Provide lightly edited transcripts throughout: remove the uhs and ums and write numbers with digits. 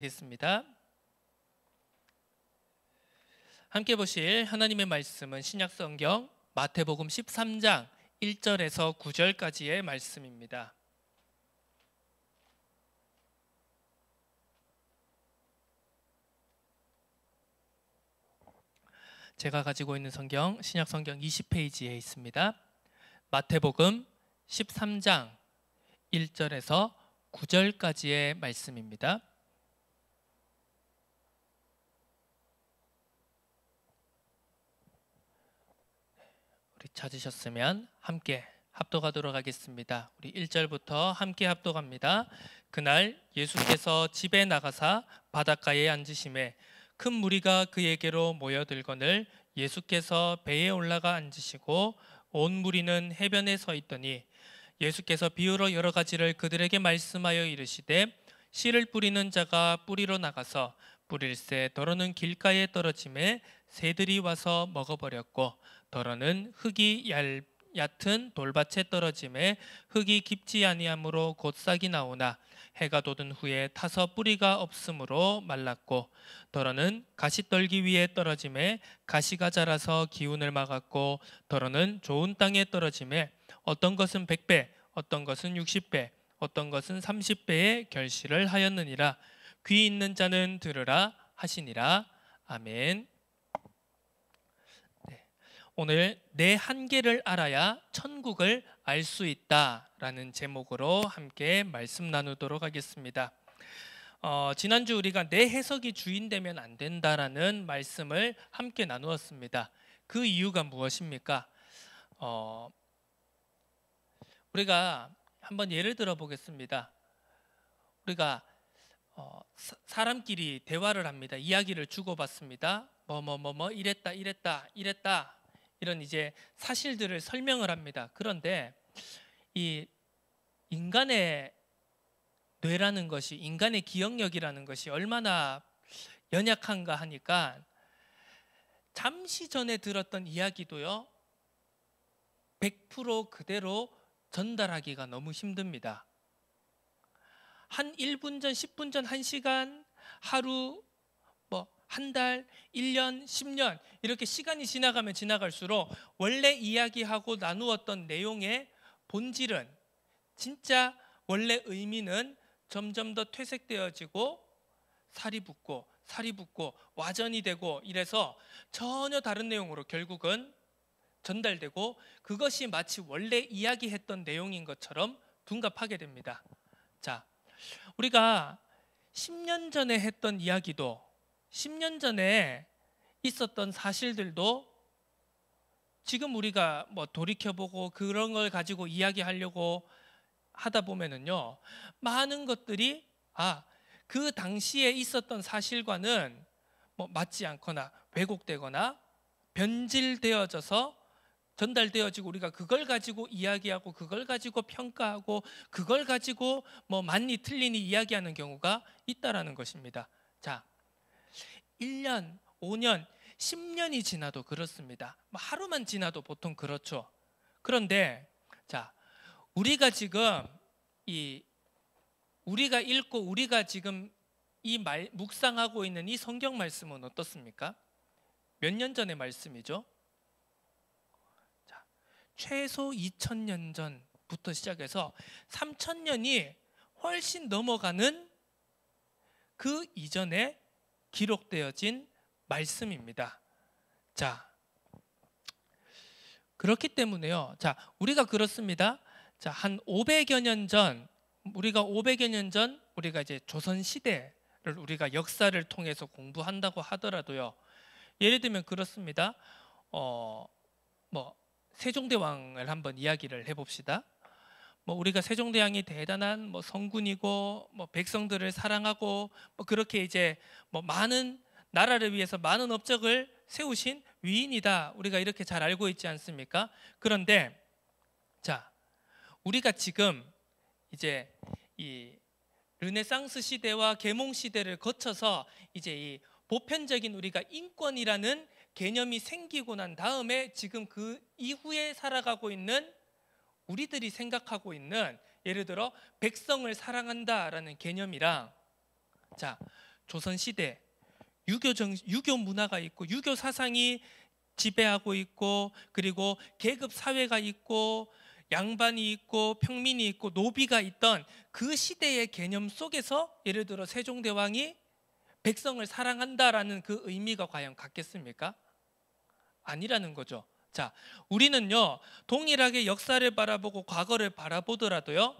겠습니다. 함께 보실 하나님의 말씀은 신약성경 마태복음 13장 1절에서 9절까지의 말씀입니다. 제가 가지고 있는 성경 신약성경 20페이지에 있습니다. 마태복음 13장 1절에서 9절까지의 말씀입니다. 우리 찾으셨으면 함께 합독하도록 하겠습니다. 우리 1절부터 함께 합독합니다. 그날 예수께서 집에 나가사 바닷가에 앉으심에 큰 무리가 그에게로 모여들거늘 예수께서 배에 올라가 앉으시고 온 무리는 해변에 서 있더니 예수께서 비유로 여러 가지를 그들에게 말씀하여 이르시되 씨를 뿌리는 자가 뿌리로 나가서 뿌릴새 더러는 길가에 떨어짐에 새들이 와서 먹어버렸고 더러는 흙이 얕은 돌밭에 떨어짐에 흙이 깊지 아니하므로 곧 싹이 나오나 해가 돋은 후에 타서 뿌리가 없으므로 말랐고 더러는 가시떨기 위에 떨어짐에 가시가 자라서 기운을 막았고 더러는 좋은 땅에 떨어짐에 어떤 것은 100배 어떤 것은 60배 어떤 것은 30배의 결실을 하였느니라. 귀 있는 자는 들으라 하시니라. 아멘. 오늘 내 한계를 알아야 천국을 알 수 있다라는 제목으로 함께 말씀 나누도록 하겠습니다. 지난주 우리가 내 해석이 주인 되면 안 된다라는 말씀을 함께 나누었습니다. 그 이유가 무엇입니까? 우리가 한번 예를 들어 보겠습니다. 우리가 사람끼리 대화를 합니다. 이야기를 주고받습니다. 이랬다 이런 이제 사실들을 설명을 합니다. 그런데 이 인간의 뇌라는 것이, 인간의 기억력이라는 것이 얼마나 연약한가 하니까 잠시 전에 들었던 이야기도요 100% 그대로 전달하기가 너무 힘듭니다. 한 1분 전, 10분 전, 1시간, 하루, 한 달, 1년, 10년 이렇게 시간이 지나가면 지나갈수록 원래 이야기하고 나누었던 내용의 본질은, 진짜 원래 의미는 점점 더 퇴색되어지고 살이 붙고 와전이 되고 이래서 전혀 다른 내용으로 결국은 전달되고 그것이 마치 원래 이야기했던 내용인 것처럼 둔갑하게 됩니다. 자, 우리가 10년 전에 했던 이야기도 10년 전에 있었던 사실들도 지금 우리가 돌이켜보고 그런 걸 가지고 이야기하려고 하다 보면은요 많은 것들이 그 당시에 있었던 사실과는 맞지 않거나 왜곡되거나 변질되어져서 전달되어지고 우리가 그걸 가지고 이야기하고 그걸 가지고 평가하고 그걸 가지고 맞니 틀리니 이야기하는 경우가 있다라는 것입니다. 자, 1년, 5년, 10년이 지나도 그렇습니다. 하루만 지나도 보통 그렇죠. 그런데 자, 우리가 지금 우리가 읽고 우리가 지금 묵상하고 있는 이 성경 말씀은 어떻습니까? 몇 년 전의 말씀이죠? 자, 최소 2000년 전부터 시작해서 3000년이 훨씬 넘어가는 그 이전에 기록되어진 말씀입니다. 자, 그렇기 때문에요. 자, 우리가 그렇습니다. 자, 한 500여 년 전, 우리가 이제 조선 시대를 우리가 역사를 통해서 공부한다고 하더라도요. 예를 들면 그렇습니다. 세종대왕을 한번 이야기를 해봅시다. 우리가 세종대왕이 대단한 성군이고 백성들을 사랑하고 그렇게 이제 많은 나라를 위해서 많은 업적을 세우신 위인이다. 우리가 이렇게 잘 알고 있지 않습니까? 그런데 자, 우리가 지금 이제 이 르네상스 시대와 계몽 시대를 거쳐서 이제 이 보편적인 우리가 인권이라는 개념이 생기고 난 다음에 지금 그 이후에 살아가고 있는 우리들이 생각하고 있는 예를 들어 백성을 사랑한다라는 개념이랑 자, 조선 시대 유교 문화가 있고 유교 사상이 지배하고 있고, 그리고 계급 사회가 있고 양반이 있고 평민이 있고 노비가 있던 그 시대의 개념 속에서 예를 들어 세종대왕이 백성을 사랑한다라는 그 의미가 과연 같겠습니까? 아니라는 거죠. 자, 우리는요 동일하게 역사를 바라보고 과거를 바라보더라도요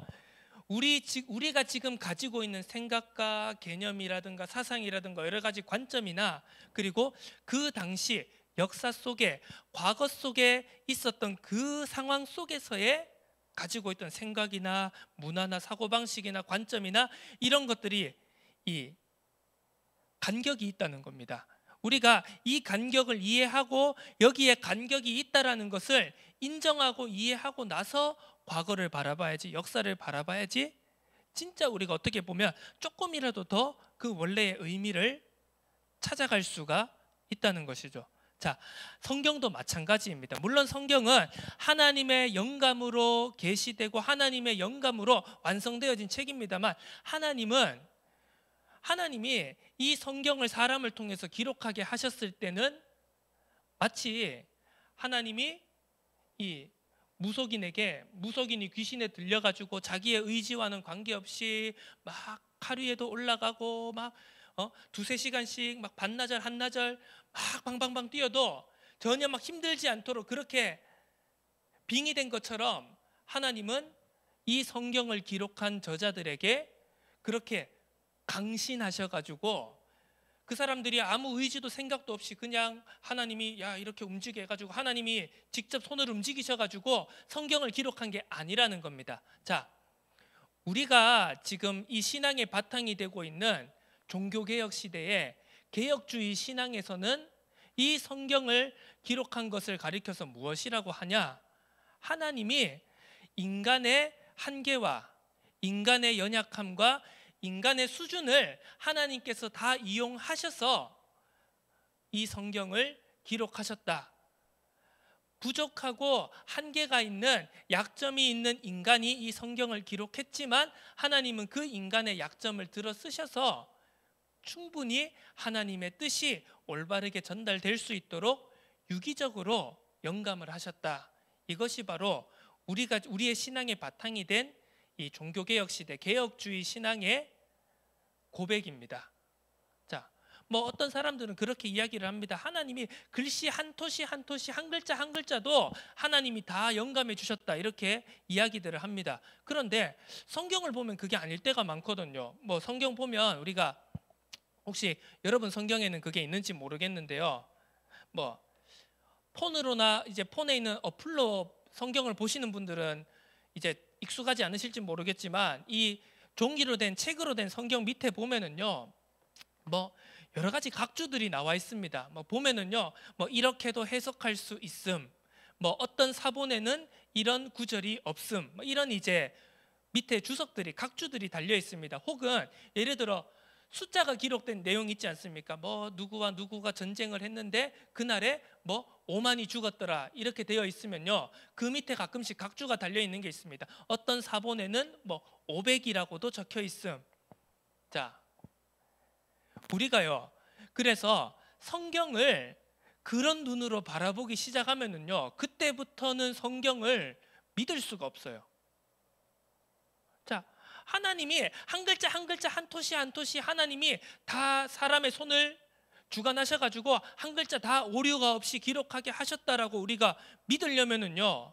우리가 지금 가지고 있는 생각과 개념이라든가 사상이라든가 여러 가지 관점이나, 그리고 그 당시 역사 속에 과거 속에 있었던 그 상황 속에서의 가지고 있던 생각이나 문화나 사고방식이나 관점이나 이런 것들이 이 간격이 있다는 겁니다. 우리가 이 간격을 이해하고 여기에 간격이 있다라는 것을 인정하고 이해하고 나서 과거를 바라봐야지, 역사를 바라봐야지 진짜 우리가 어떻게 보면 조금이라도 더 그 원래의 의미를 찾아갈 수가 있다는 것이죠. 자, 성경도 마찬가지입니다. 물론 성경은 하나님의 영감으로 계시되고 하나님의 영감으로 완성되어진 책입니다만, 하나님이 이 성경을 사람을 통해서 기록하게 하셨을 때는 마치 하나님이 이 무속인이 귀신에 들려가지고 자기의 의지와는 관계없이 막 하루에도 올라가고 막 두세 시간씩 막 반나절 한나절 막 방방방 뛰어도 전혀 막 힘들지 않도록 그렇게 빙의된 것처럼, 하나님은 이 성경을 기록한 저자들에게 그렇게 강신하셔가지고 그 사람들이 아무 의지도 생각도 없이 그냥 하나님이 야 이렇게 움직여 해가지고 하나님이 직접 손을 움직이셔가지고 성경을 기록한 게 아니라는 겁니다. 자, 우리가 지금 이 신앙의 바탕이 되고 있는 종교개혁 시대에 개혁주의 신앙에서는 이 성경을 기록한 것을 가리켜서 무엇이라고 하냐? 하나님이 인간의 한계와 인간의 연약함과 인간의 수준을 하나님께서 다 이용하셔서 이 성경을 기록하셨다. 부족하고 한계가 있는, 약점이 있는 인간이 이 성경을 기록했지만 하나님은 그 인간의 약점을 들어 쓰셔서 충분히 하나님의 뜻이 올바르게 전달될 수 있도록 유기적으로 영감을 하셨다. 이것이 바로 우리의 신앙의 바탕이 된 이 종교개혁 시대 개혁주의 신앙의 고백입니다. 자, 뭐 어떤 사람들은 그렇게 이야기를 합니다. 하나님이 글씨 한 토시 한 토시 한 글자 한 글자도 하나님이 다 영감해 주셨다, 이렇게 이야기들을 합니다. 그런데 성경을 보면 그게 아닐 때가 많거든요. 뭐 성경 보면 우리가 혹시 여러분 성경에는 그게 있는지 모르겠는데요. 뭐 폰으로나 이제 폰에 있는 어플로 성경을 보시는 분들은 이제 익숙하지 않으실지 모르겠지만 이 종이로 된 책으로 된 성경 밑에 보면은요 뭐 여러 가지 각주들이 나와 있습니다. 뭐 보면은요 뭐 이렇게도 해석할 수 있음, 뭐 어떤 사본에는 이런 구절이 없음, 뭐 이런 이제 밑에 주석들이 각주들이 달려 있습니다. 혹은 예를 들어 숫자가 기록된 내용 있지 않습니까? 뭐 누구와 누구가 전쟁을 했는데 그날에 뭐 5만이 죽었더라, 이렇게 되어 있으면요 그 밑에 가끔씩 각주가 달려 있는 게 있습니다. 어떤 사본에는 뭐 500이라고도 적혀 있음. 자, 우리가요 그래서 성경을 그런 눈으로 바라보기 시작하면은요 그때부터는 성경을 믿을 수가 없어요. 자, 하나님이 한 글자 한 글자 한 토시 한 토시 하나님이 다 사람의 손을 주관하셔가지고 한 글자 다 오류가 없이 기록하게 하셨다라고 우리가 믿으려면은요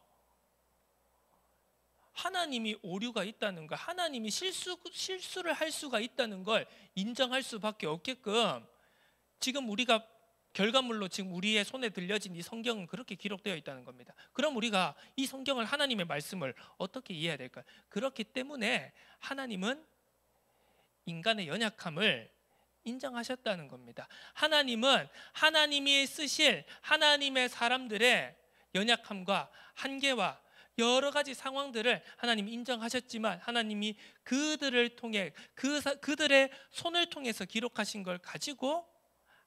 하나님이 오류가 있다는 걸, 하나님이 실수를 할 수가 있다는 걸 인정할 수밖에 없게끔 지금 우리가 결과물로 지금 우리의 손에 들려진 이 성경은 그렇게 기록되어 있다는 겁니다. 그럼 우리가 이 성경을, 하나님의 말씀을 어떻게 이해해야 될까요? 그렇기 때문에 하나님은 인간의 연약함을 인정하셨다는 겁니다. 하나님은 하나님이 쓰실 하나님의 사람들의 연약함과 한계와 여러 가지 상황들을 하나님이 인정하셨지만 하나님이 그들을 통해 그들의 손을 통해서 기록하신 걸 가지고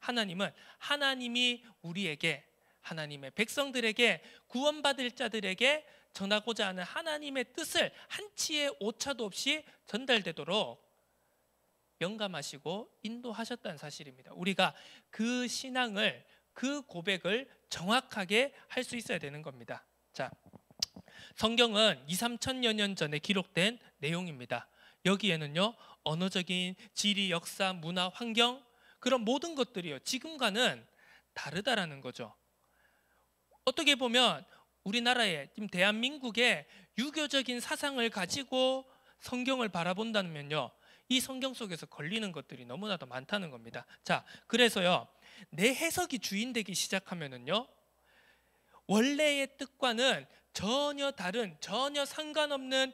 하나님은 하나님이 우리에게, 하나님의 백성들에게, 구원받을 자들에게 전하고자 하는 하나님의 뜻을 한치의 오차도 없이 전달되도록 영감하시고 인도하셨다는 사실입니다. 우리가 그 신앙을, 그 고백을 정확하게 할 수 있어야 되는 겁니다. 자, 성경은 2, 3천여 년 전에 기록된 내용입니다. 여기에는요, 언어적인 지리, 역사, 문화, 환경, 그런 모든 것들이요, 지금과는 다르다라는 거죠. 어떻게 보면 우리나라의, 지금 대한민국의 유교적인 사상을 가지고 성경을 바라본다면요, 이 성경 속에서 걸리는 것들이 너무나도 많다는 겁니다. 자, 그래서요, 내 해석이 주인되기 시작하면은요, 원래의 뜻과는 전혀 다른, 전혀 상관없는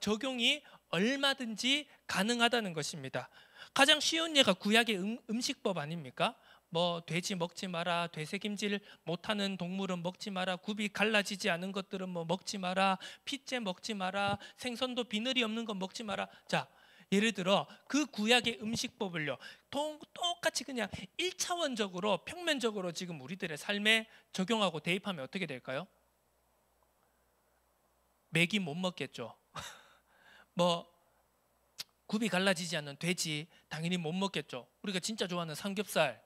적용이 얼마든지 가능하다는 것입니다. 가장 쉬운 예가 구약의 음식법 아닙니까? 뭐 돼지 먹지 마라, 되새김질 못하는 동물은 먹지 마라, 굽이 갈라지지 않은 것들은 뭐 먹지 마라, 핏째 먹지 마라, 생선도 비늘이 없는 건 먹지 마라. 자, 예를 들어 그 구약의 음식법을요, 똑같이 그냥 1차원적으로 평면적으로 지금 우리들의 삶에 적용하고 대입하면 어떻게 될까요? 맥이 못 먹겠죠. 뭐 굽이 갈라지지 않는 돼지 당연히 못 먹겠죠. 우리가 진짜 좋아하는 삼겹살,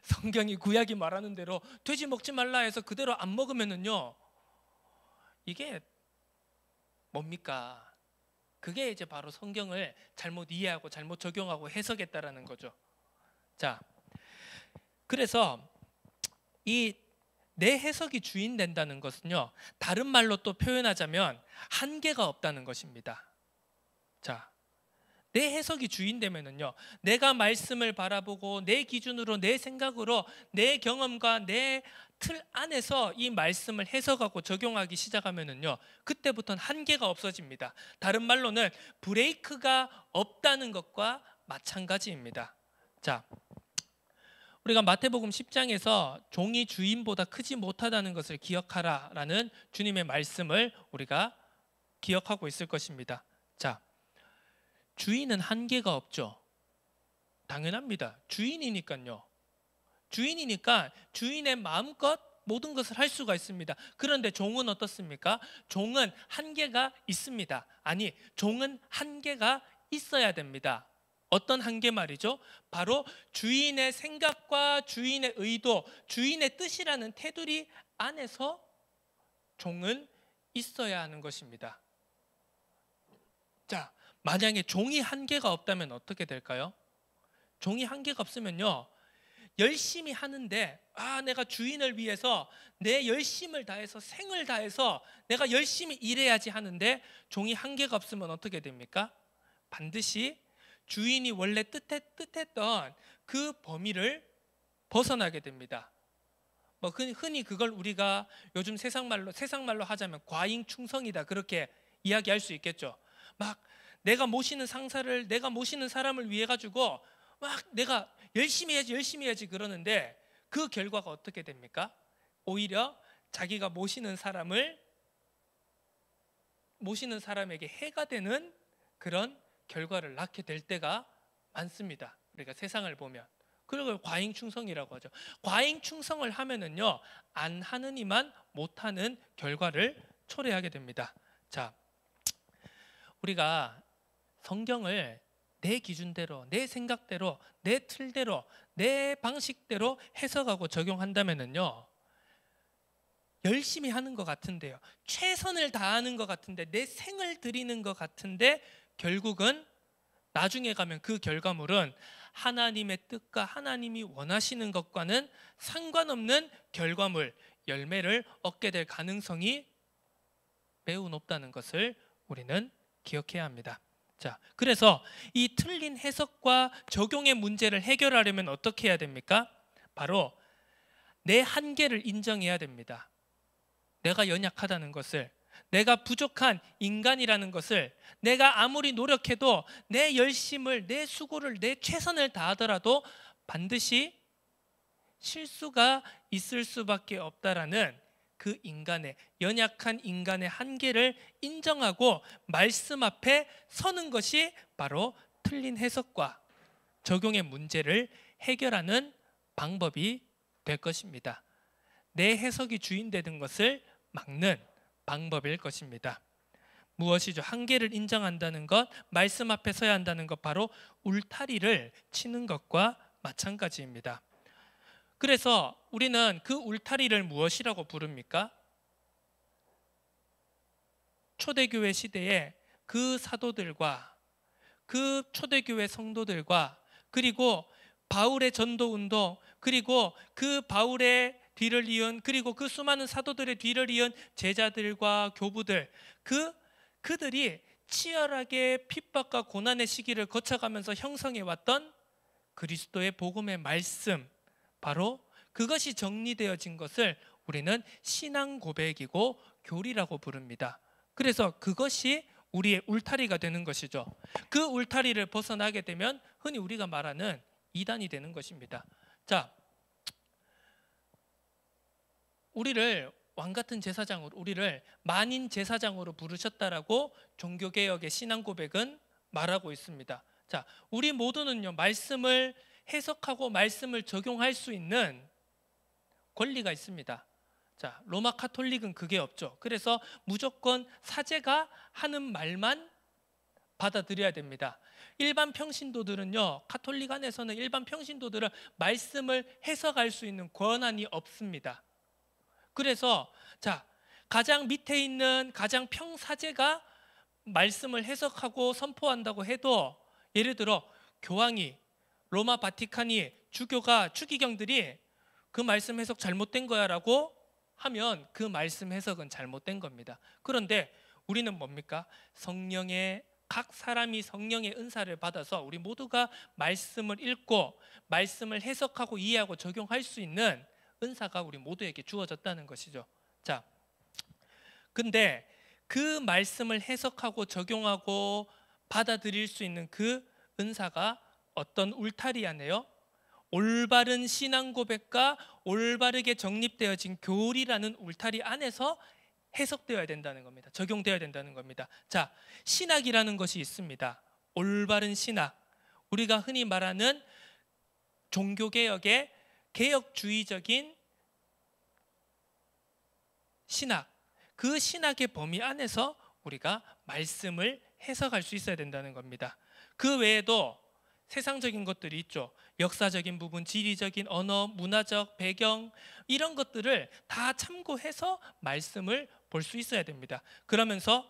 성경이 구약이 말하는 대로 돼지 먹지 말라 해서 그대로 안 먹으면은요, 이게 뭡니까? 그게 이제 바로 성경을 잘못 이해하고 잘못 적용하고 해석했다라는 거죠. 자, 그래서 이 내 해석이 주인 된다는 것은요, 다른 말로 또 표현하자면 한계가 없다는 것입니다. 자, 내 해석이 주인 되면은요, 내가 말씀을 바라보고 내 기준으로, 내 생각으로, 내 경험과 내 틀 안에서 이 말씀을 해석하고 적용하기 시작하면은요, 그때부터는 한계가 없어집니다. 다른 말로는 브레이크가 없다는 것과 마찬가지입니다. 자, 우리가 마태복음 10장에서 종이 주인보다 크지 못하다는 것을 기억하라라는 주님의 말씀을 우리가 기억하고 있을 것입니다. 자, 주인은 한계가 없죠. 당연합니다. 주인이니까요. 주인이니까 주인의 마음껏 모든 것을 할 수가 있습니다. 그런데 종은 어떻습니까? 종은 한계가 있습니다. 아니, 종은 한계가 있어야 됩니다. 어떤 한계 말이죠? 바로 주인의 생각과 주인의 의도, 주인의 뜻이라는 테두리 안에서 종은 있어야 하는 것입니다. 자, 만약에 종이 한계가 없다면 어떻게 될까요? 종이 한계가 없으면요, 열심히 하는데, 내가 주인을 위해서 내 열심을 다해서, 생을 다해서 내가 열심히 일해야지 하는데, 종이 한계가 없으면 어떻게 됩니까? 반드시 주인이 원래 뜻했던 그 범위를 벗어나게 됩니다. 뭐 흔히 그걸 우리가 요즘 세상말로 하자면 과잉충성이다, 그렇게 이야기할 수 있겠죠. 막 내가 모시는 상사를, 내가 모시는 사람을 위해 가지고 막 내가 열심히 해야지 그러는데, 그 결과가 어떻게 됩니까? 오히려 자기가 모시는 사람에게 해가 되는 그런 결과를 낳게 될 때가 많습니다. 우리가 세상을 보면. 그걸 과잉충성이라고 하죠. 과잉충성을 하면은요, 안 하는 이만 못하는 결과를 초래하게 됩니다. 자, 우리가 성경을 내 기준대로, 내 생각대로, 내 틀대로, 내 방식대로 해석하고 적용한다면은요, 열심히 하는 것 같은데요, 최선을 다하는 것 같은데, 내 생을 드리는 것 같은데, 결국은 나중에 가면 그 결과물은 하나님의 뜻과 하나님이 원하시는 것과는 상관없는 결과물, 열매를 얻게 될 가능성이 매우 높다는 것을 우리는 기억해야 합니다. 자, 그래서 이 틀린 해석과 적용의 문제를 해결하려면 어떻게 해야 됩니까? 바로 내 한계를 인정해야 됩니다. 내가 연약하다는 것을, 내가 부족한 인간이라는 것을, 내가 아무리 노력해도 내 열심을, 내 수고를, 내 최선을 다하더라도 반드시 실수가 있을 수밖에 없다라는 그 인간의, 연약한 인간의 한계를 인정하고 말씀 앞에 서는 것이 바로 틀린 해석과 적용의 문제를 해결하는 방법이 될 것입니다. 내 해석이 주인되는 것을 막는 방법일 것입니다. 무엇이죠? 한계를 인정한다는 것, 말씀 앞에 서야 한다는 것, 바로 울타리를 치는 것과 마찬가지입니다. 그래서 우리는 그 울타리를 무엇이라고 부릅니까? 초대교회 시대에 그 사도들과 그 초대교회 성도들과 그리고 바울의 전도운동, 그리고 그 바울의 뒤를 이은, 그리고 그 수많은 사도들의 뒤를 이은 제자들과 교부들, 그들이 치열하게 핍박과 고난의 시기를 거쳐가면서 형성해 왔던 그리스도의 복음의 말씀, 바로 그것이 정리되어진 것을 우리는 신앙 고백이고 교리라고 부릅니다. 그래서 그것이 우리의 울타리가 되는 것이죠. 그 울타리를 벗어나게 되면 흔히 우리가 말하는 이단이 되는 것입니다. 자, 우리를 왕같은 제사장으로, 우리를 만인 제사장으로 부르셨다라고 종교개혁의 신앙 고백은 말하고 있습니다. 자, 우리 모두는요, 말씀을 해석하고 말씀을 적용할 수 있는 권리가 있습니다. 자, 로마 카톨릭은 그게 없죠. 그래서 무조건 사제가 하는 말만 받아들여야 됩니다. 일반 평신도들은요, 카톨릭 안에서는 일반 평신도들은 말씀을 해석할 수 있는 권한이 없습니다. 그래서 자, 가장 밑에 있는 가장 평사제가 말씀을 해석하고 선포한다고 해도, 예를 들어 교황이, 로마 바티칸이, 주교가, 추기경들이 그 말씀 해석 잘못된 거야 라고 하면 그 말씀 해석은 잘못된 겁니다. 그런데 우리는 뭡니까? 성령의, 각 사람이 성령의 은사를 받아서 우리 모두가 말씀을 읽고 말씀을 해석하고 이해하고 적용할 수 있는 은사가 우리 모두에게 주어졌다는 것이죠. 자, 근데 그 말씀을 해석하고 적용하고 받아들일 수 있는 그 은사가 어떤 울타리 안에요? 올바른 신앙 고백과 올바르게 정립되어진 교리라는 울타리 안에서 해석되어야 된다는 겁니다. 적용되어야 된다는 겁니다. 자, 신학이라는 것이 있습니다. 올바른 신학, 우리가 흔히 말하는 종교개혁의 개혁주의적인 신학, 그 신학의 범위 안에서 우리가 말씀을 해석할 수 있어야 된다는 겁니다. 그 외에도 세상적인 것들이 있죠. 역사적인 부분, 지리적인 언어, 문화적 배경, 이런 것들을 다 참고해서 말씀을 볼 수 있어야 됩니다. 그러면서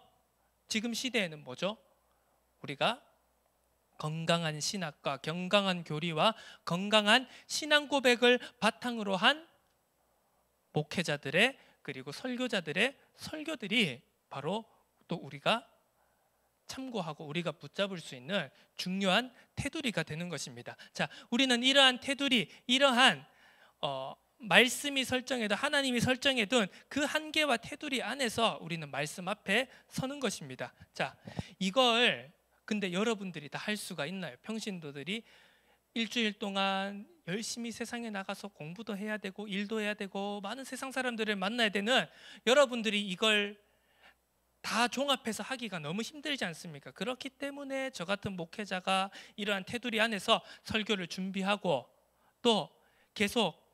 지금 시대에는 뭐죠? 우리가 건강한 신학과 건강한 교리와 건강한 신앙 고백을 바탕으로 한 목회자들의, 그리고 설교자들의 설교들이 바로 또 우리가 참고하고 우리가 붙잡을 수 있는 중요한 테두리가 되는 것입니다. 자, 우리는 이러한 테두리, 이러한 말씀이 설정해둔, 하나님이 설정해둔 그 한계와 테두리 안에서 우리는 말씀 앞에 서는 것입니다. 자, 이걸 근데 여러분들이 다 할 수가 있나요? 평신도들이 일주일 동안 열심히 세상에 나가서 공부도 해야 되고 일도 해야 되고 많은 세상 사람들을 만나야 되는 여러분들이 이걸 다 종합해서 하기가 너무 힘들지 않습니까? 그렇기 때문에 저 같은 목회자가 이러한 테두리 안에서 설교를 준비하고 또 계속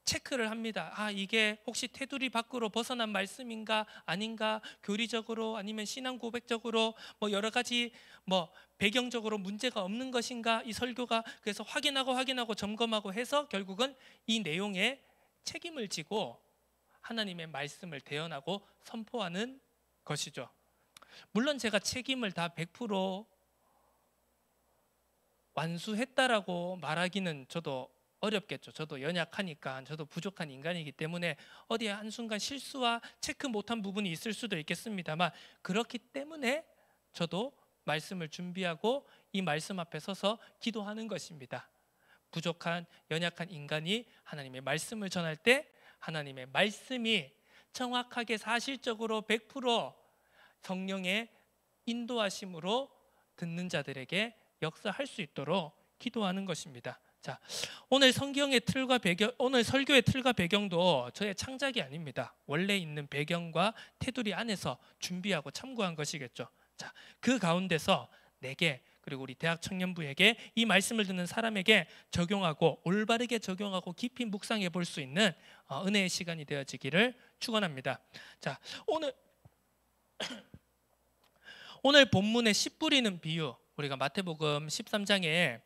체크를 합니다. 아, 이게 혹시 테두리 밖으로 벗어난 말씀인가 아닌가, 교리적으로 아니면 신앙 고백적으로 뭐 여러 가지 뭐 배경적으로 문제가 없는 것인가, 이 설교가. 그래서 확인하고 점검하고 해서 결국은 이 내용에 책임을 지고 하나님의 말씀을 대언하고 선포하는 것이죠. 물론 제가 책임을 다 100% 완수했다라고 말하기는 저도 어렵겠죠. 저도 연약하니까, 저도 부족한 인간이기 때문에 어디에 한순간 실수와 체크 못한 부분이 있을 수도 있겠습니다만, 그렇기 때문에 저도 말씀을 준비하고 이 말씀 앞에 서서 기도하는 것입니다. 부족한 연약한 인간이 하나님의 말씀을 전할 때 하나님의 말씀이 정확하게 사실적으로 100% 성령의 인도하심으로 듣는 자들에게 역사할 수 있도록 기도하는 것입니다. 자, 오늘 성경의 틀과 배경, 오늘 설교의 틀과 배경도 저의 창작이 아닙니다. 원래 있는 배경과 테두리 안에서 준비하고 참고한 것이겠죠. 자, 그 가운데서 내게, 그리고 우리 대학 청년부에게, 이 말씀을 듣는 사람에게 적용하고 올바르게 적용하고 깊이 묵상해 볼 수 있는 은혜의 시간이 되어지기를 축원합니다. 자, 오늘 오늘 본문의 씨 뿌리는 비유, 우리가 마태복음 13장에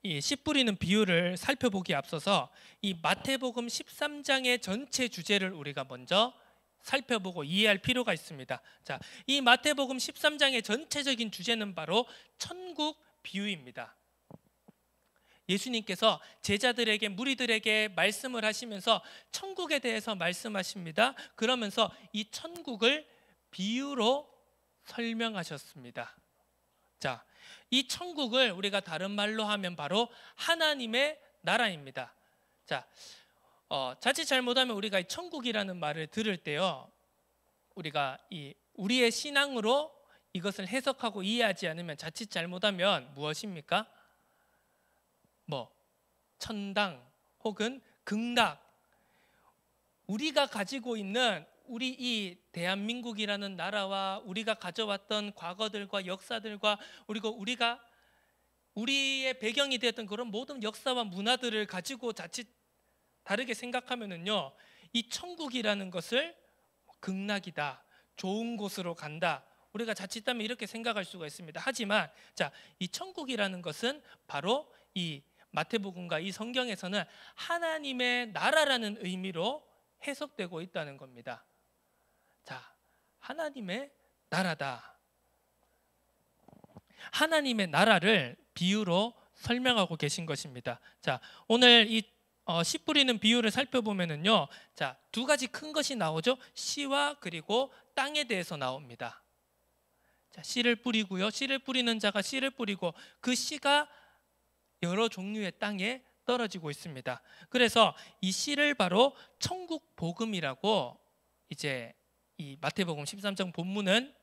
이 씨 뿌리는 비유를 살펴보기에 앞서서 이 마태복음 13장의 전체 주제를 우리가 먼저 살펴보고 이해할 필요가 있습니다. 자, 이 마태복음 13장의 전체적인 주제는 바로 천국 비유입니다. 예수님께서 제자들에게, 무리들에게 말씀을 하시면서 천국에 대해서 말씀하십니다. 그러면서 이 천국을 비유로 설명하셨습니다. 자, 이 천국을 우리가 다른 말로 하면 바로 하나님의 나라입니다. 자, 자칫 잘못하면 우리가 이 천국이라는 말을 들을 때요, 우리가 우리의 신앙으로 이것을 해석하고 이해하지 않으면 자칫 잘못하면 무엇입니까? 천당 혹은 극락, 우리가 가지고 있는 우리 이 대한민국이라는 나라와 우리가 가져왔던 과거들과 역사들과 그리고 우리의 배경이 되었던 그런 모든 역사와 문화들을 가지고 자칫 다르게 생각하면은요, 이 천국이라는 것을 극락이다, 좋은 곳으로 간다, 우리가 자칫하면 이렇게 생각할 수가 있습니다. 하지만 자, 이 천국이라는 것은 바로 이 마태복음과 이 성경에서는 하나님의 나라라는 의미로 해석되고 있다는 겁니다. 자, 하나님의 나라다. 하나님의 나라를 비유로 설명하고 계신 것입니다. 자, 오늘 이 씨 뿌리는 비유를 살펴보면은요, 자, 두 가지 큰 것이 나오죠. 씨와 그리고 땅에 대해서 나옵니다. 자, 씨를 뿌리고요, 씨를 뿌리는 자가 씨를 뿌리고 그 씨가 여러 종류의 땅에 떨어지고 있습니다. 그래서 이 씨를 바로 천국 복음이라고 이제 이 마태복음 13장 본문은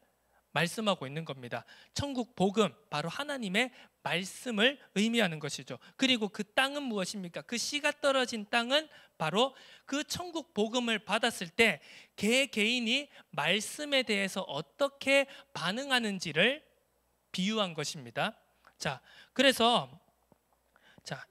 말씀하고 있는 겁니다. 천국 복음, 바로 하나님의 말씀을 의미하는 것이죠. 그리고 그 땅은 무엇입니까? 그 씨가 떨어진 땅은 바로 그 천국 복음을 받았을 때 개인이 말씀에 대해서 어떻게 반응하는지를 비유한 것입니다. 자, 그래서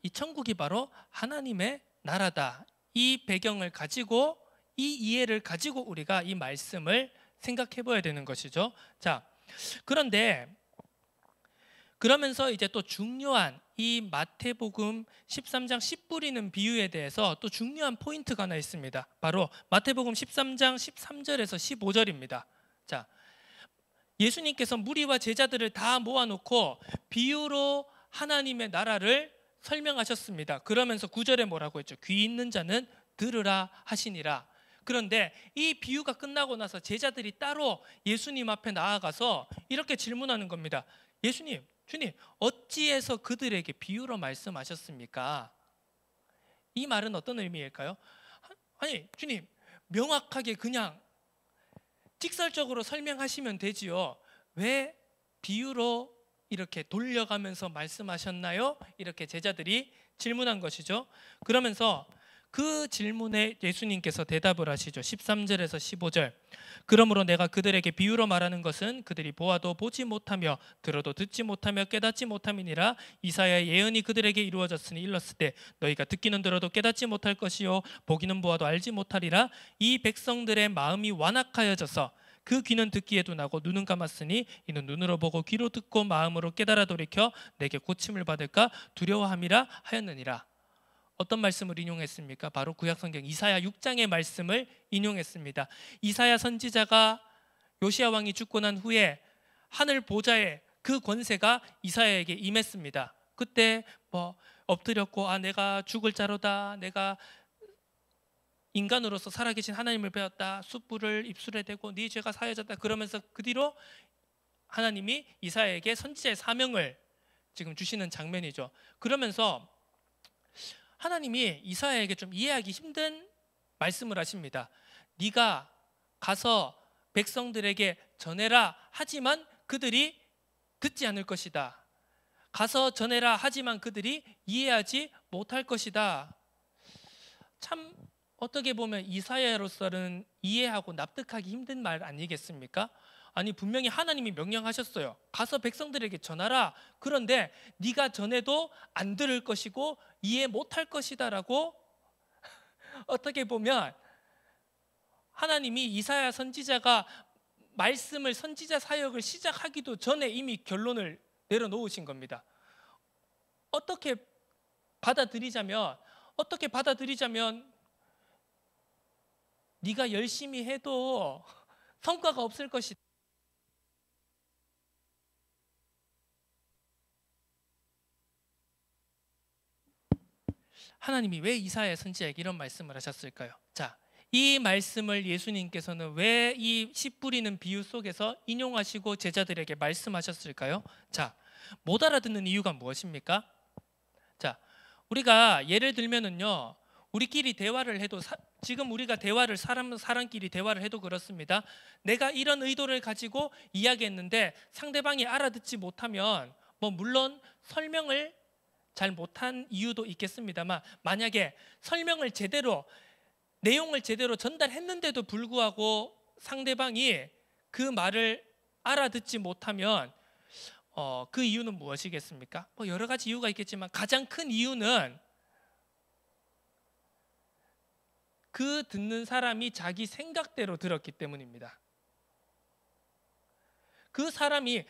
이 천국이 바로 하나님의 나라다. 이 배경을 가지고, 이 이해를 가지고 우리가 이 말씀을 생각해 봐야 되는 것이죠. 자, 그러면서 이제 또 중요한 이 마태복음 13장 씨 뿌리는 비유에 대해서 또 중요한 포인트가 하나 있습니다. 바로 마태복음 13장 13절에서 15절입니다. 자, 예수님께서 무리와 제자들을 다 모아놓고 비유로 하나님의 나라를 설명하셨습니다. 그러면서 9절에 뭐라고 했죠? 귀 있는 자는 들으라 하시니라. 그런데 이 비유가 끝나고 나서 제자들이 따로 예수님 앞에 나아가서 이렇게 질문하는 겁니다. 예수님, 주님, 어찌해서 그들에게 비유로 말씀하셨습니까? 이 말은 어떤 의미일까요? 아니, 주님, 명확하게 그냥 직설적으로 설명하시면 되지요. 왜 비유로 이렇게 돌려가면서 말씀하셨나요? 이렇게 제자들이 질문한 것이죠. 그러면서 그 질문에 예수님께서 대답을 하시죠. 13절에서 15절. 그러므로 내가 그들에게 비유로 말하는 것은 그들이 보아도 보지 못하며 들어도 듣지 못하며 깨닫지 못함이니라. 이사야의 예언이 그들에게 이루어졌으니 일렀을 때 너희가 듣기는 들어도 깨닫지 못할 것이요 보기는 보아도 알지 못하리라. 이 백성들의 마음이 완악하여져서 그 귀는 듣기에도 나고 눈은 감았으니 이는 눈으로 보고 귀로 듣고 마음으로 깨달아 돌이켜 내게 고침을 받을까 두려워함이라 하였느니라. 어떤 말씀을 인용했습니까? 바로 구약성경 이사야 6장의 말씀을 인용했습니다. 이사야 선지자가 요시야 왕이 죽고 난 후에 하늘 보좌의 그 권세가 이사야에게 임했습니다. 그때 엎드렸고 내가 죽을 자로다, 내가 인간으로서 살아계신 하나님을 배웠다, 숯불을 입술에 대고 네 죄가 사해졌다. 그러면서 그 뒤로 하나님이 이사야에게 선지자의 사명을 지금 주시는 장면이죠. 그러면서 하나님이 이사야에게 좀 이해하기 힘든 말씀을 하십니다. 네가 가서 백성들에게 전해라 하지만 그들이 듣지 않을 것이다. 가서 전해라 하지만 그들이 이해하지 못할 것이다. 참 어떻게 보면 이사야로서는 이해하고 납득하기 힘든 말 아니겠습니까? 아니, 분명히 하나님이 명령하셨어요. 가서 백성들에게 전하라. 그런데 네가 전해도 안 들을 것이고 이해 못할 것이다라고 어떻게 보면 하나님이 이사야 선지자가 말씀을 선지자 사역을 시작하기도 전에 이미 결론을 내려놓으신 겁니다. 어떻게 받아들이자면 네가 열심히 해도 성과가 없을 것이다. 하나님이 왜 이사야 선지자에게 이런 말씀을 하셨을까요? 자, 이 말씀을 예수님께서는 왜 이 씨 뿌리는 비유 속에서 인용하시고 제자들에게 말씀하셨을까요? 자, 못 알아듣는 이유가 무엇입니까? 자, 우리가 예를 들면은요, 우리끼리 대화를 해도 지금 우리가 대화를 사람끼리 대화를 해도 그렇습니다. 내가 이런 의도를 가지고 이야기했는데 상대방이 알아듣지 못하면 물론 설명을 잘 못한 이유도 있겠습니다만, 만약에 설명을 내용을 제대로 전달했는데도 불구하고 상대방이 그 말을 알아듣지 못하면 그 이유는 무엇이겠습니까? 여러 가지 이유가 있겠지만 가장 큰 이유는 그 듣는 사람이 자기 생각대로 들었기 때문입니다. 그 사람이,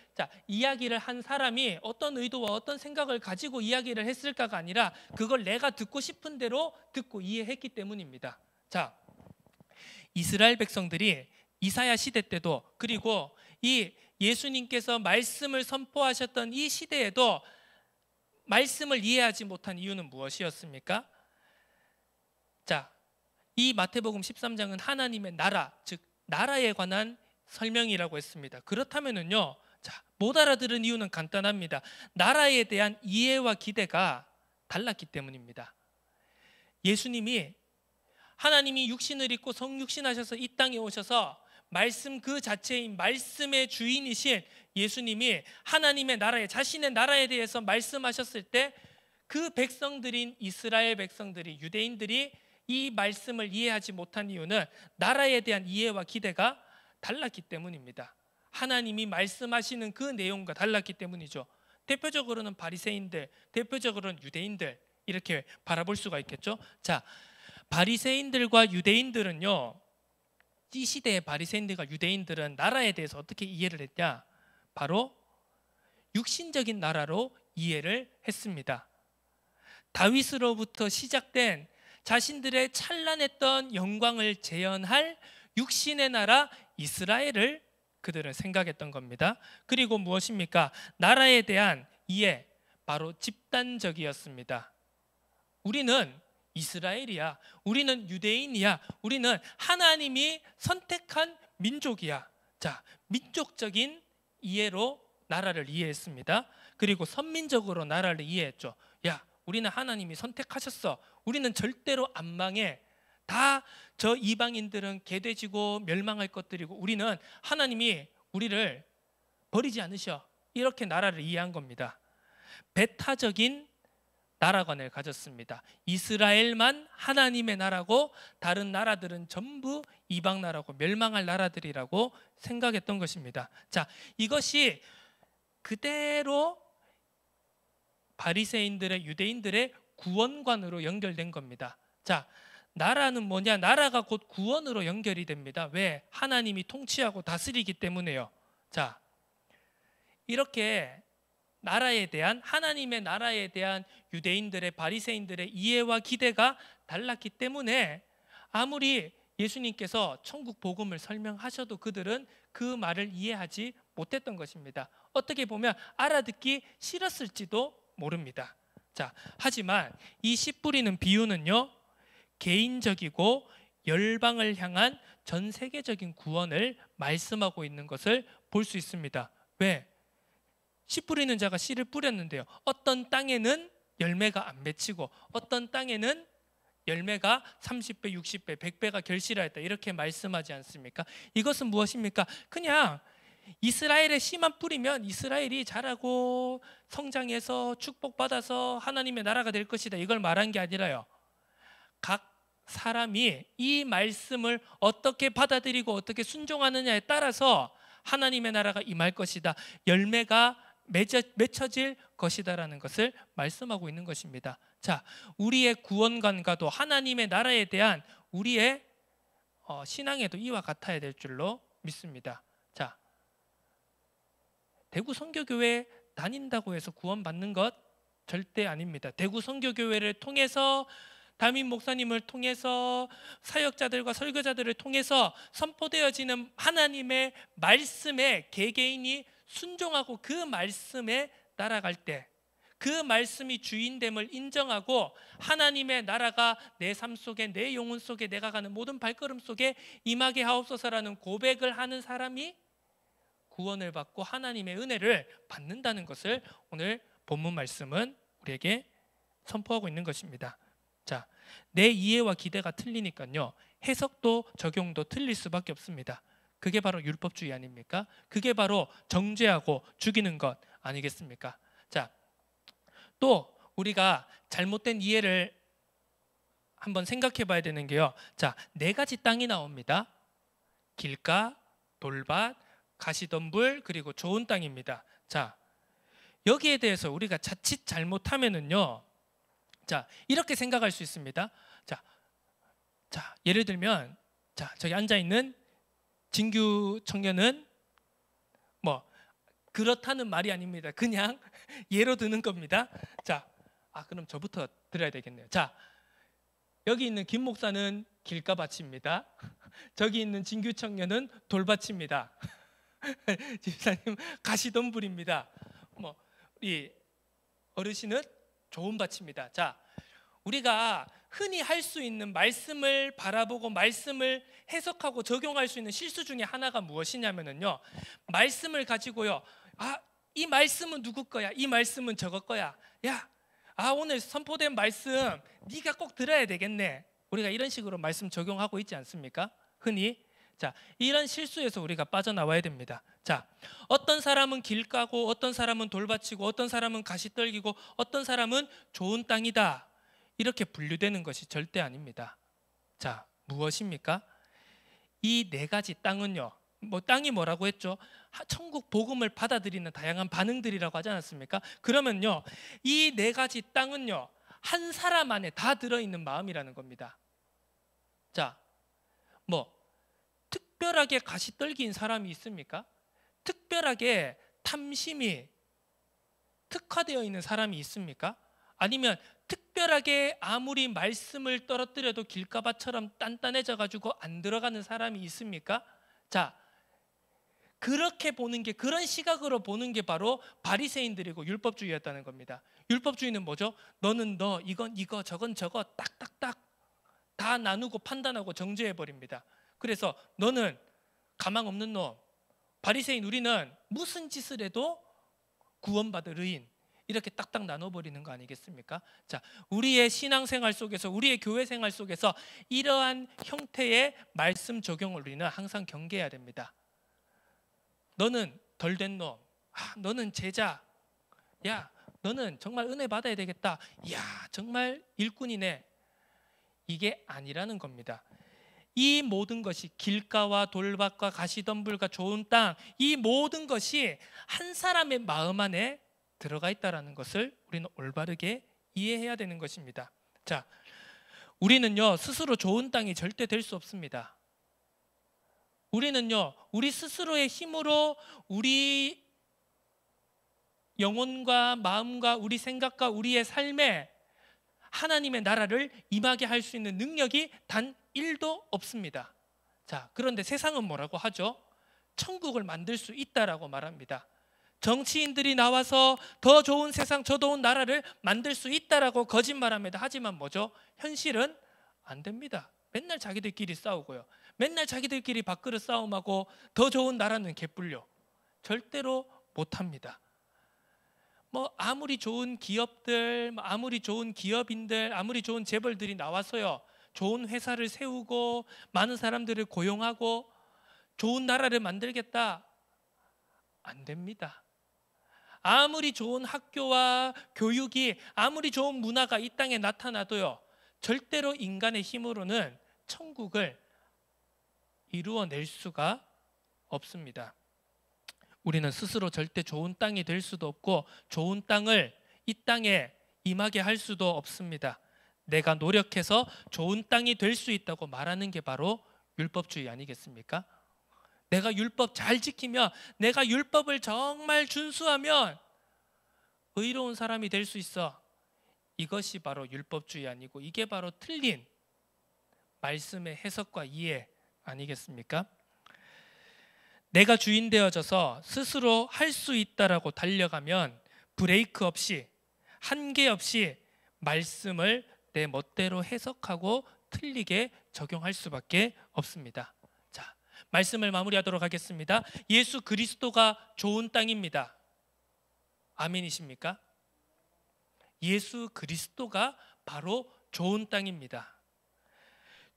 이야기를 한 사람이 어떤 의도와 어떤 생각을 가지고 이야기를 했을까가 아니라 그걸 내가 듣고 싶은 대로 듣고 이해했기 때문입니다. 자, 이스라엘 백성들이 이사야 시대 때도, 그리고 이 예수님께서 말씀을 선포하셨던 이 시대에도 말씀을 이해하지 못한 이유는 무엇이었습니까? 자, 이 마태복음 13장은 하나님의 나라, 즉 나라에 관한 설명이라고 했습니다. 그렇다면은요, 못 알아들은 이유는 간단합니다. 나라에 대한 이해와 기대가 달랐기 때문입니다. 하나님이 육신을 입고 성육신하셔서 이 땅에 오셔서 말씀 그 자체인 말씀의 주인이신 예수님이 하나님의 나라에, 자신의 나라에 대해서 말씀하셨을 때 그 백성들인 이스라엘 백성들이, 유대인들이 이 말씀을 이해하지 못한 이유는 나라에 대한 이해와 기대가 달랐기 때문입니다. 하나님이 말씀하시는 그 내용과 달랐기 때문이죠. 대표적으로는 바리새인들, 대표적으로는 유대인들, 이렇게 바라볼 수가 있겠죠. 자, 바리새인들과 유대인들은요, 이 시대의 바리새인들과 유대인들은 나라에 대해서 어떻게 이해를 했냐? 바로 육신적인 나라로 이해를 했습니다. 다윗으로부터 시작된 자신들의 찬란했던 영광을 재현할 육신의 나라 이스라엘을 그들은 생각했던 겁니다. 그리고 무엇입니까? 나라에 대한 이해, 바로 집단적이었습니다. 우리는 이스라엘이야, 우리는 유대인이야, 우리는 하나님이 선택한 민족이야. 자, 민족적인 이해로 나라를 이해했습니다. 그리고 선민적으로 나라를 이해했죠. 야, 우리는 하나님이 선택하셨어. 우리는 절대로 안 망해. 다 저 이방인들은 개돼지고 멸망할 것들이고 우리는 하나님이 우리를 버리지 않으셔. 이렇게 나라를 이해한 겁니다. 배타적인 나라관을 가졌습니다. 이스라엘만 하나님의 나라고 다른 나라들은 전부 이방 나라고 멸망할 나라들이라고 생각했던 것입니다. 자, 이것이 그대로 바리새인들의, 유대인들의 구원관으로 연결된 겁니다. 자, 나라는 뭐냐? 나라가 곧 구원으로 연결이 됩니다. 왜? 하나님이 통치하고 다스리기 때문에요. 자, 이렇게 나라에 대한, 하나님의 나라에 대한 유대인들의, 바리새인들의 이해와 기대가 달랐기 때문에 아무리 예수님께서 천국 복음을 설명하셔도 그들은 그 말을 이해하지 못했던 것입니다. 어떻게 보면 알아듣기 싫었을지도 모릅니다. 자, 하지만 이 씨 뿌리는 비유는요, 개인적이고 열방을 향한 전 세계적인 구원을 말씀하고 있는 것을 볼 수 있습니다. 왜? 씨 뿌리는 자가 씨를 뿌렸는데요, 어떤 땅에는 열매가 안 맺히고 어떤 땅에는 열매가 30배, 60배, 100배가 결실하였다, 이렇게 말씀하지 않습니까? 이것은 무엇입니까? 그냥 이스라엘의 씨만 뿌리면 이스라엘이 자라고 성장해서 축복받아서 하나님의 나라가 될 것이다, 이걸 말한 게 아니라요, 각 사람이 이 말씀을 어떻게 받아들이고 어떻게 순종하느냐에 따라서 하나님의 나라가 임할 것이다, 열매가 맺혀질 것이다라는 것을 말씀하고 있는 것입니다. 자, 우리의 구원관과도 하나님의 나라에 대한 우리의 신앙에도 이와 같아야 될 줄로 믿습니다. 자, 대구 선교교회 다닌다고 해서 구원받는 것 절대 아닙니다. 대구 선교교회를 통해서, 담임 목사님을 통해서, 사역자들과 설교자들을 통해서 선포되어지는 하나님의 말씀에 개개인이 순종하고 그 말씀에 따라갈 때, 그 말씀이 주인됨을 인정하고 하나님의 나라가 내 삶 속에, 내 영혼 속에, 내가 가는 모든 발걸음 속에 임하게 하옵소서라는 고백을 하는 사람이 구원을 받고 하나님의 은혜를 받는다는 것을 오늘 본문 말씀은 우리에게 선포하고 있는 것입니다. 자, 내 이해와 기대가 틀리니까요, 해석도 적용도 틀릴 수밖에 없습니다. 그게 바로 율법주의 아닙니까? 그게 바로 정죄하고 죽이는 것 아니겠습니까? 자, 또 우리가 잘못된 이해를 한번 생각해 봐야 되는 게요, 자, 4가지 땅이 나옵니다. 길가, 돌밭, 가시덤불, 그리고 좋은 땅입니다. 자, 여기에 대해서 우리가 자칫 잘못하면은요, 자, 이렇게 생각할 수 있습니다. 자, 예를 들면, 자, 저기 앉아 있는 진규 청년은 뭐 그렇다는 말이 아닙니다. 그냥 예로 드는 겁니다. 자, 그럼 저부터 들어야 되겠네요. 자, 여기 있는 김 목사는 길가밭입니다. 저기 있는 진규 청년은 돌밭입니다. 집사님 가시덤불입니다. 뭐 우리 어르신은 좋은 밭입니다. 자, 우리가 흔히 할 수 있는 말씀을 바라보고 말씀을 해석하고 적용할 수 있는 실수 중에 하나가 무엇이냐면요, 말씀을 가지고요, 이 말씀은 누구 거야? 이 말씀은 저거 거야. 야, 오늘 선포된 말씀 네가 꼭 들어야 되겠네. 우리가 이런 식으로 말씀 적용하고 있지 않습니까? 흔히. 자, 이런 실수에서 우리가 빠져나와야 됩니다. 자, 어떤 사람은 길가고, 어떤 사람은 돌밭이고, 어떤 사람은 가시떨기고, 어떤 사람은 좋은 땅이다, 이렇게 분류되는 것이 절대 아닙니다. 자, 무엇입니까? 이 4가지 땅은요, 뭐 땅이 뭐라고 했죠? 천국 복음을 받아들이는 다양한 반응들이라고 하지 않았습니까? 그러면요, 이 4가지 땅은요, 한 사람 안에 다 들어있는 마음이라는 겁니다. 자, 뭐 특별하게 가시떨기인 사람이 있습니까? 특별하게 탐심이 특화되어 있는 사람이 있습니까? 아니면 특별하게 아무리 말씀을 떨어뜨려도 길가밭처럼 단단해져 가지고 안 들어가는 사람이 있습니까? 자, 그렇게 보는 게, 그런 시각으로 보는 게 바로 바리새인들이고 율법주의였다는 겁니다. 율법주의는 뭐죠? 너는 너, 이건 이거, 저건 저거 딱딱딱 다 나누고 판단하고 정죄해 버립니다. 그래서 너는 가망 없는 놈, 바리새인 우리는 무슨 짓을 해도 구원받을 의인, 이렇게 딱딱 나눠버리는 거 아니겠습니까? 자, 우리의 신앙생활 속에서, 우리의 교회 생활 속에서 이러한 형태의 말씀 적용을 우리는 항상 경계해야 됩니다. 너는 덜된 놈, 너는 제자, 야, 너는 정말 은혜 받아야 되겠다, 야, 정말 일꾼이네, 이게 아니라는 겁니다. 이 모든 것이, 길가와 돌밭과 가시덤불과 좋은 땅, 이 모든 것이 한 사람의 마음 안에 들어가 있다는 것을 우리는 올바르게 이해해야 되는 것입니다. 자, 우리는요, 스스로 좋은 땅이 절대 될 수 없습니다. 우리는요, 우리 스스로의 힘으로 우리 영혼과 마음과 우리 생각과 우리의 삶에 하나님의 나라를 임하게 할 수 있는 능력이 단 1도 없습니다. 자, 그런데 세상은 뭐라고 하죠? 천국을 만들 수 있다라고 말합니다. 정치인들이 나와서 더 좋은 세상, 더 좋은 나라를 만들 수 있다라고 거짓말합니다. 하지만 뭐죠? 현실은 안 됩니다. 맨날 자기들끼리 싸우고요, 맨날 자기들끼리 밥그릇 싸움하고 더 좋은 나라는 개뿔려. 절대로 못합니다. 뭐 아무리 좋은 기업들, 아무리 좋은 기업인들, 아무리 좋은 재벌들이 나와서요, 좋은 회사를 세우고 많은 사람들을 고용하고 좋은 나라를 만들겠다, 안 됩니다. 아무리 좋은 학교와 교육이, 아무리 좋은 문화가 이 땅에 나타나도요, 절대로 인간의 힘으로는 천국을 이루어낼 수가 없습니다. 우리는 스스로 절대 좋은 땅이 될 수도 없고 좋은 땅을 이 땅에 임하게 할 수도 없습니다. 내가 노력해서 좋은 땅이 될 수 있다고 말하는 게 바로 율법주의 아니겠습니까? 내가 율법 잘 지키면, 내가 율법을 정말 준수하면 의로운 사람이 될 수 있어. 이것이 바로 율법주의 아니고 이게 바로 틀린 말씀의 해석과 이해 아니겠습니까? 내가 주인 되어져서 스스로 할 수 있다라고 달려가면 브레이크 없이, 한계 없이 말씀을 내 멋대로 해석하고 틀리게 적용할 수밖에 없습니다. 자, 말씀을 마무리하도록 하겠습니다. 예수 그리스도가 좋은 땅입니다. 아멘이십니까? 예수 그리스도가 바로 좋은 땅입니다.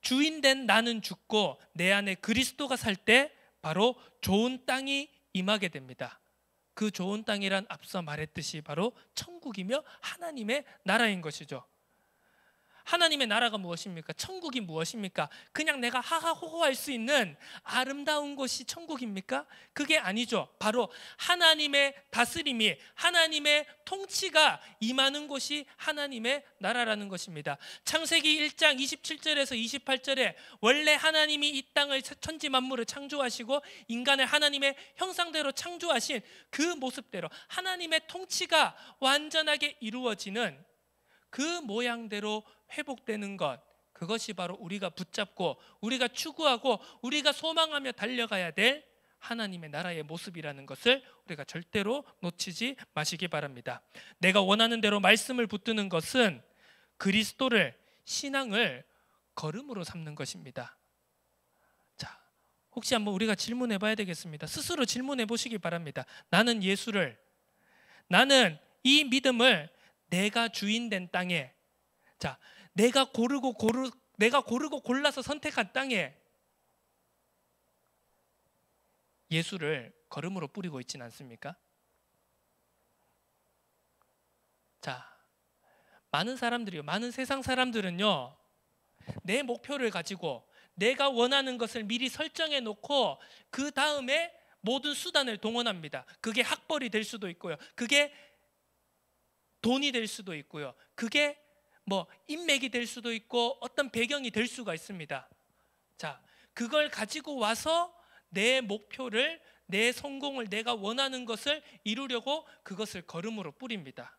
주인된 나는 죽고 내 안에 그리스도가 살 때 바로 좋은 땅이 임하게 됩니다. 그 좋은 땅이란 앞서 말했듯이 바로 천국이며 하나님의 나라인 것이죠. 하나님의 나라가 무엇입니까? 천국이 무엇입니까? 그냥 내가 하하호호할 수 있는 아름다운 곳이 천국입니까? 그게 아니죠. 바로 하나님의 다스림이, 하나님의 통치가 임하는 곳이 하나님의 나라라는 것입니다. 창세기 1장 27절에서 28절에 원래 하나님이 이 땅을, 천지 만물을 창조하시고 인간을 하나님의 형상대로 창조하신 그 모습대로 하나님의 통치가 완전하게 이루어지는 그 모양대로 회복되는 것, 그것이 바로 우리가 붙잡고 우리가 추구하고 우리가 소망하며 달려가야 될 하나님의 나라의 모습이라는 것을 우리가 절대로 놓치지 마시기 바랍니다. 내가 원하는 대로 말씀을 붙드는 것은 그리스도를, 신앙을 걸음으로 삼는 것입니다. 자, 혹시 한번 우리가 질문해 봐야 되겠습니다. 스스로 질문해 보시기 바랍니다. 나는 예수를, 나는 이 믿음을 내가 주인된 땅에, 자, 내가 고르고 골라서 선택한 땅에 예수를 걸음으로 뿌리고 있지는 않습니까? 자, 많은 사람들이요, 많은 세상 사람들은요, 내 목표를 가지고 내가 원하는 것을 미리 설정해 놓고 그 다음에 모든 수단을 동원합니다. 그게 학벌이 될 수도 있고요, 그게 돈이 될 수도 있고요, 그게 인맥이 될 수도 있고 어떤 배경이 될 수가 있습니다. 자, 그걸 가지고 와서 내 목표를, 내 성공을, 내가 원하는 것을 이루려고 그것을 걸음으로 뿌립니다.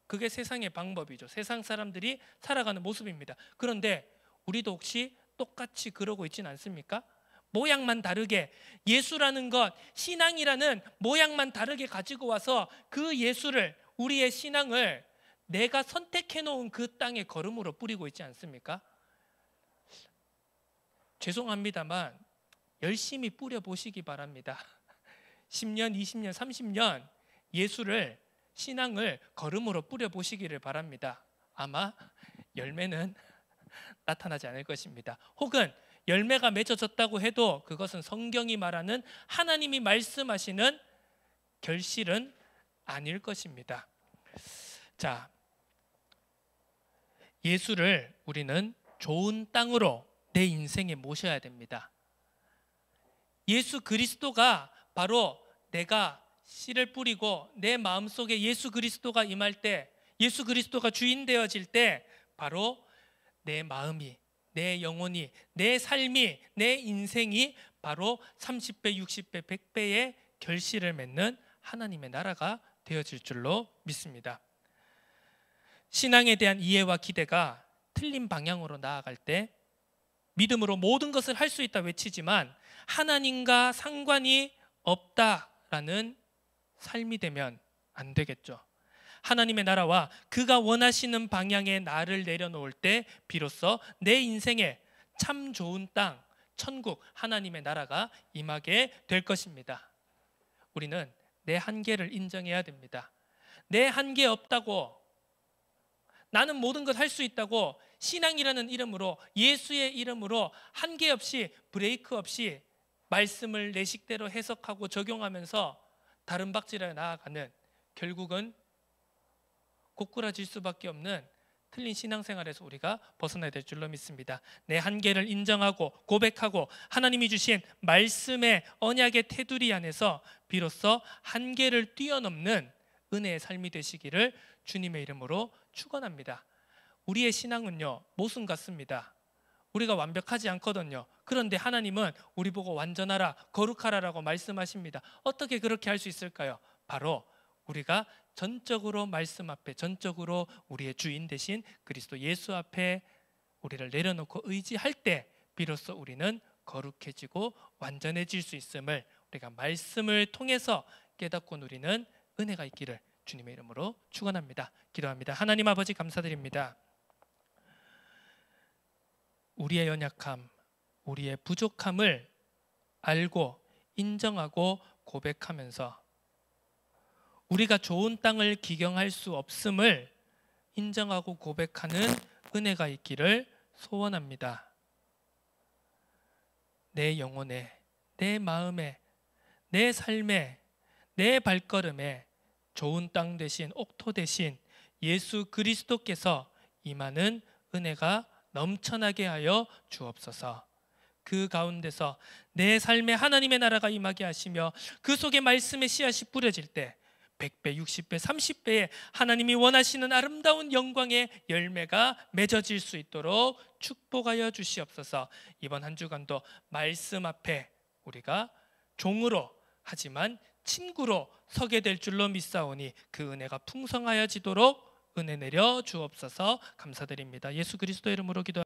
그게 세상의 방법이죠. 세상 사람들이 살아가는 모습입니다. 그런데 우리도 혹시 똑같이 그러고 있지는 않습니까? 모양만 다르게, 예수라는 것, 신앙이라는 모양만 다르게 가지고 와서 그 예수를, 우리의 신앙을 내가 선택해 놓은 그 땅에 걸음으로 뿌리고 있지 않습니까? 죄송합니다만 열심히 뿌려 보시기 바랍니다. 10년, 20년, 30년 예수를, 신앙을 걸음으로 뿌려 보시기를 바랍니다. 아마 열매는 나타나지 않을 것입니다. 혹은 열매가 맺어졌다고 해도 그것은 성경이 말하는, 하나님이 말씀하시는 결실은 아닐 것입니다. 자, 예수를 우리는 좋은 땅으로 내 인생에 모셔야 됩니다. 예수 그리스도가 바로 내가 씨를 뿌리고 내 마음속에 예수 그리스도가 임할 때, 예수 그리스도가 주인 되어질 때 바로 내 마음이, 내 영혼이, 내 삶이, 내 인생이 바로 30배, 60배, 100배의 결실을 맺는 하나님의 나라가 되어질 줄로 믿습니다. 신앙에 대한 이해와 기대가 틀린 방향으로 나아갈 때 믿음으로 모든 것을 할 수 있다 외치지만 하나님과 상관이 없다라는 삶이 되면 안 되겠죠. 하나님의 나라와 그가 원하시는 방향의 나를 내려놓을 때 비로소 내 인생에 참 좋은 땅, 천국, 하나님의 나라가 임하게 될 것입니다. 우리는 내 한계를 인정해야 됩니다. 내 한계 없다고, 나는 모든 것 할 수 있다고 신앙이라는 이름으로, 예수의 이름으로 한계 없이, 브레이크 없이 말씀을 내 식대로 해석하고 적용하면서 다른 박질에 나아가는, 결국은 고꾸라질 수밖에 없는 틀린 신앙생활에서 우리가 벗어나야 될 줄로 믿습니다. 내 한계를 인정하고 고백하고 하나님이 주신 말씀의 언약의 테두리 안에서 비로소 한계를 뛰어넘는 은혜의 삶이 되시기를 주님의 이름으로 축원합니다. 우리의 신앙은요, 모순 같습니다. 우리가 완벽하지 않거든요. 그런데 하나님은 우리 보고 완전하라, 거룩하라라고 말씀하십니다. 어떻게 그렇게 할 수 있을까요? 바로 우리가 전적으로 말씀 앞에, 전적으로 우리의 주인 되신 그리스도 예수 앞에 우리를 내려놓고 의지할 때 비로소 우리는 거룩해지고 완전해질 수 있음을 우리가 말씀을 통해서 깨닫고 누리는 은혜가 있기를 주님의 이름으로 축원합니다. 기도합니다. 하나님 아버지 감사드립니다. 우리의 연약함, 우리의 부족함을 알고 인정하고 고백하면서 우리가 좋은 땅을 기경할 수 없음을 인정하고 고백하는 은혜가 있기를 소원합니다. 내 영혼에, 내 마음에, 내 삶에, 내 발걸음에 좋은 땅 대신, 옥토 대신 예수 그리스도께서 임하는 은혜가 넘쳐나게 하여 주옵소서. 그 가운데서 내 삶에 하나님의 나라가 임하게 하시며 그 속에 말씀의 씨앗이 뿌려질 때 100배, 60배, 30배의 하나님이 원하시는 아름다운 영광의 열매가 맺어질 수 있도록 축복하여 주시옵소서. 이번 한 주간도 말씀 앞에 우리가 종으로 하지만 친구로 서게 될 줄로 믿사오니 그 은혜가 풍성하여지도록 은혜 내려 주옵소서. 감사드립니다. 예수 그리스도의 이름으로 기도합니다.